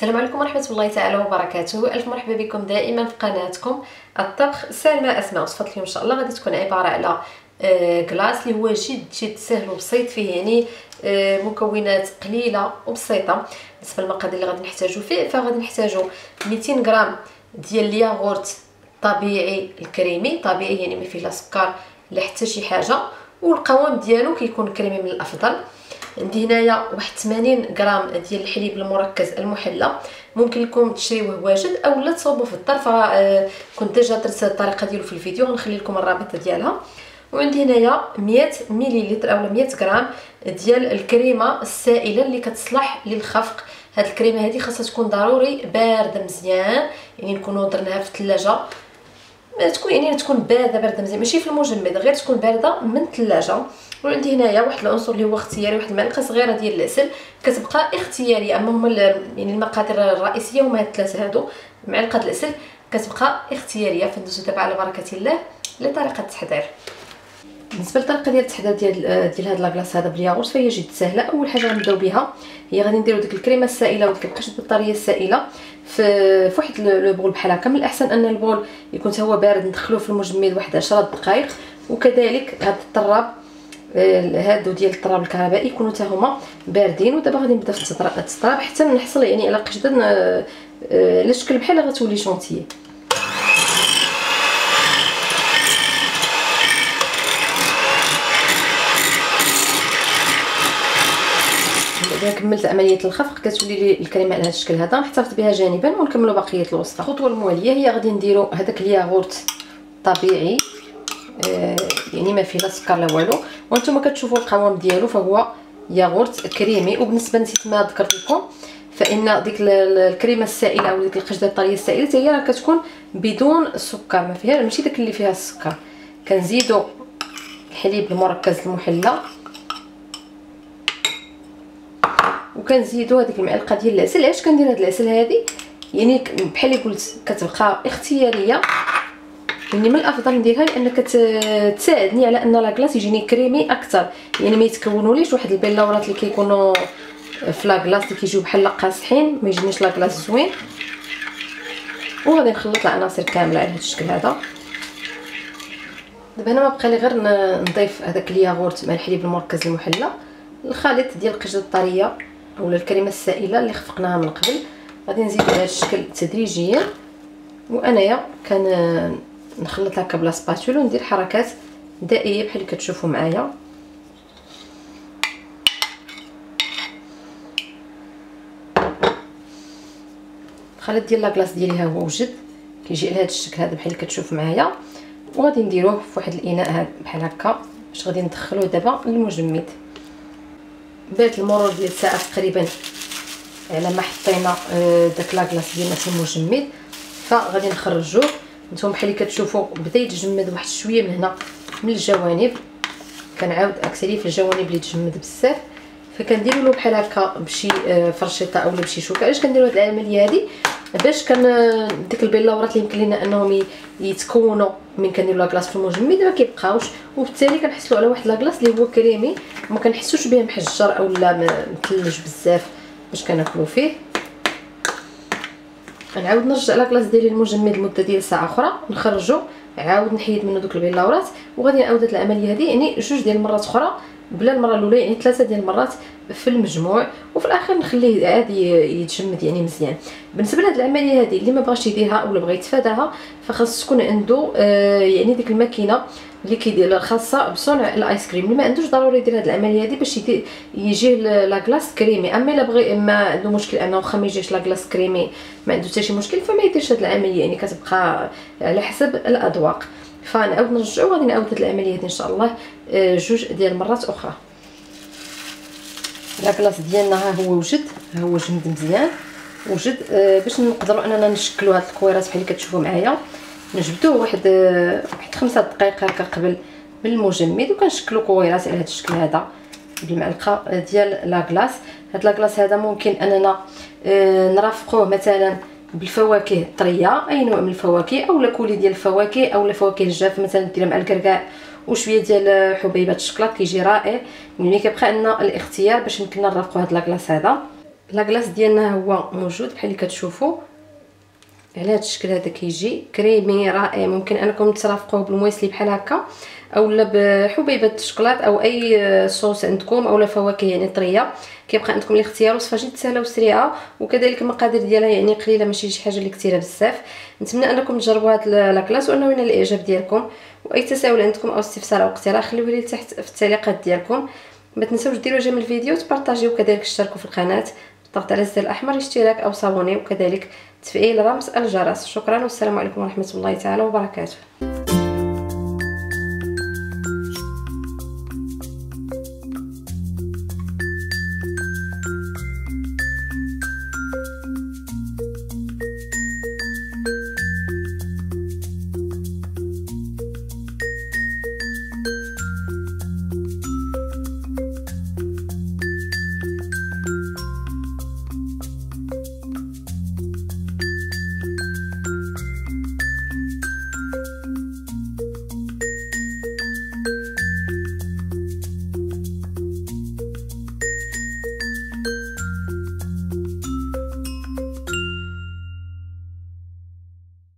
السلام عليكم ورحمه الله تعالى وبركاته. الف مرحبا بكم دائما في قناتكم الطبخ سهل مع اسماء. وصفه اليوم ان شاء الله غادي تكون عباره على كلاص اللي هو جد سهل وبسيط، فيه يعني مكونات قليله وبسيطه. بالنسبه للمقادير اللي غادي نحتاجو فيه، فغادي نحتاجو 200 غرام ديال الياغورت طبيعي الكريمي، طبيعي يعني ما فيه لا سكر لا حتى شي حاجه، والقوام ديالو كيكون كريمي من الافضل. عندي هنايا واحد 80 غرام ديال الحليب المركز المحلى، ممكن لكم تشريوه واجد اولا تصوبوا في الدار، فكنت ديجا درت الطريقه ديالو في الفيديو، غنخلي لكم الرابط ديالها. وعندي هنايا 100 مليلتر اولا 100 غرام ديال الكريمه السائله اللي كتصلح للخفق. هاد الكريمه هذه خاصها تكون ضروري بارده مزيان، يعني نكونوا درناها في الثلاجه، تكون يعني تكون بارده مزيان، ماشي في المجمد، غير تكون بارده من الثلاجه. وعندي هنايا واحد العنصر اللي هو اختياري، واحد المعلقه صغيره ديال العسل، كتبقى اختياريه، اما هما يعني المقادير الرئيسيه هما هاد الثلاثه هادو. معلقه العسل كتبقى اختياريه. فندوزو دابا على بركه الله لطريقه التحضير. بالنسبه للطريقه ديال التحضير ديال هاد لاكلاص هذا بالياغورت، فهي جد سهله. اول حاجه غنبداو بها هي غادي نديرو ديك الكريمه السائله وديك القشطه الطريه السائله في واحد لو بول بحال هكا. من الاحسن ان البول يكون حتى هو بارد، ندخلوه في المجمد واحد 10 دقائق. وكذلك هاد الطراب هادو ديال الطراب الكهربائي يكونوا حتى هما باردين. ودابا غادي نبدا في التطراب حتى نحصل يعني على قشطه على شكل بحال غتولي شونتيي. اذا كملت عمليه الخفق كتولي لي الكريمه على هذا الشكل هذا، نحتفظ بها جانبا ونكملوا بقيه الوصفه. الخطوه المواليه هي غادي نديروا هذاك الياغورت طبيعي، يعني ما فيه لا سكر لا والو، وانتم كتشوفوا القوام ديالو فهو ياغورت كريمي. وبالنسبه نسيت ما ذكرت لكم، فان ديك الكريمه السائله او ديك القشده الطريه السائله حتى هي راه كتكون بدون السكر، ما فيها ماشي داك اللي فيها السكر. كنزيدوا الحليب المركز المحلى، وكنزيدوا هذيك المعلقه ديال العسل. علاش كندير هاد العسل هذه؟ يعني بحال اللي قلت كتبقى اختياريه، يعني من الافضل نديرها لان كتساعدني على ان لاكلاص يجيني كريمي اكثر، يعني ما يتكونوليش واحد البيلاورات اللي كيكونوا في لاكلاص اللي كيجيو بحال قاصحين، ما يجينيش لاكلاص زوين. وغادي نخلط العناصر كامله على هذا الشكل هذا. دابا هنا ما بقى لي غير نضيف هذاك الياغورت مع الحليب المركز المحلى، الخليط ديال القشده الطريه اولا الكريمه السائله اللي خفقناها من قبل. غادي نزيد على هذا الشكل تدريجيا، وانايا نخلط هكا بلا سباتول وندير حركات دائريه بحال اللي كتشوفوا معايا. الخليط ديال لاكلاص ديالي ها هو وجد، كيجي على هذا الشكل هذا بحال اللي كتشوفوا معايا. وغادي نديروه في واحد الاناء بحال هكا باش غادي ندخلوه دابا للمجمد. بعد المرور ديال الساعه تقريبا على ما حطينا داك لاكلاص ديالنا في المجمد، فغادي نخرجوه. نتوما بحال اللي كتشوفوا بدا يتجمد واحد شويه من هنا من الجوانب، كنعاود اكسلي في الجوانب اللي تجمد بزاف، فكنديروا له بحال هكا بشي فرشيطه اولا بشي شوكه. علاش كنديروا هاد العمليه هذه؟ باش ديك البيلاورات اللي يمكن لنا انهم يتكونوا من كنديروا لاكلاص في المجمد ما كيبقاوش، وبالتالي كنحصلوا على واحد لاكلاص اللي هو كريمي وما كنحسوش به محجر اولا مثلج بزاف باش كناكلوا فيه. غنعاود نرجع لاكلاص ديالي المجمد لمده ديال ساعه اخرى، نخرجو عاود نحيد منه دوك البيلاورات، وغادي نعاود هاد العمليه هذه يعني جوج ديال المرات اخرى بلا المره الاولى، يعني 3 ديال المرات في المجموع، وفي الاخر نخليه عادي يتجمد يعني مزيان. بالنسبه لهاد العمليه هذه اللي ما بغاش يديرها اولا بغى يتفاداها، فخاص تكون عنده يعني ديك الماكينه اللي كيدير خاصه بصنع الايس كريم. اللي ما عندوش ضروري يدير هاد العمليه هذه باش يجيه لاكلاص كريمي. اما الا بغى ما عنده مشكل انه واخا ما يجيش لاكلاص كريمي ما عنده حتى شي مشكل، فما يديرش هاد العمليه، يعني كتبقى على حسب الاذواق. فنعاود نرجعو وغادي نعاود هاد العمليه هذه ان شاء الله جوج ديال المرات اخرى. لاكلاص ديالنا ها هو وجد، ها هو جمد مزيان وجد. باش نقدروا اننا نشكلوا هاد الكويرات بحال اللي كتشوفوا معايا، نجبدوه واحد 5 دقائق هكا قبل من المجمد، وكنشكلوا كويرات على هذا الشكل هذا بالمعلقه ديال لاكلاص. هاد لاكلاص هذا ممكن اننا نرافقوه مثلا بالفواكه الطريه، اي نوع من الفواكه اولا كولي ديال الفواكه اولا فواكه الجاف، مثلا ديرها مع الكركاع وشويه ديال حبيبات الشكلاط كيجي رائع. يعني كيبقى عندنا الاختيار باش يمكننا نرافقوا هاد لاكلاص هذا. لاكلاص ديالنا هو موجود بحال اللي كتشوفوا على هذا الشكل. هذا كيجي كريمي رائع. ممكن انكم ترافقوه بالمويسلي بحال هكا اولا بحبيبه الشوكولات او اي صوص عندكم اولا فواكه يعني طريه. كيبقى عندكم الاختيار. وصفه جد سهله وسريعه وكذلك المقادير ديالها يعني قليله ماشي شي حاجه اللي كثيره بزاف. نتمنى انكم تجربوا هاد لاكلاص وانه ينال الاعجاب ديالكم. واي تساؤل عندكم او استفسار او اقتراح خليوه لي تحت في التعليقات ديالكم. ما تنساوش ديروا جيم الفيديو وتبارطاجيو وكذلك اشتركوا في القناه بالضغط على الزر الاحمر اشتراك او صابوني وكذلك تفعيل رمز الجرس. شكرا والسلام عليكم ورحمه الله تعالى وبركاته.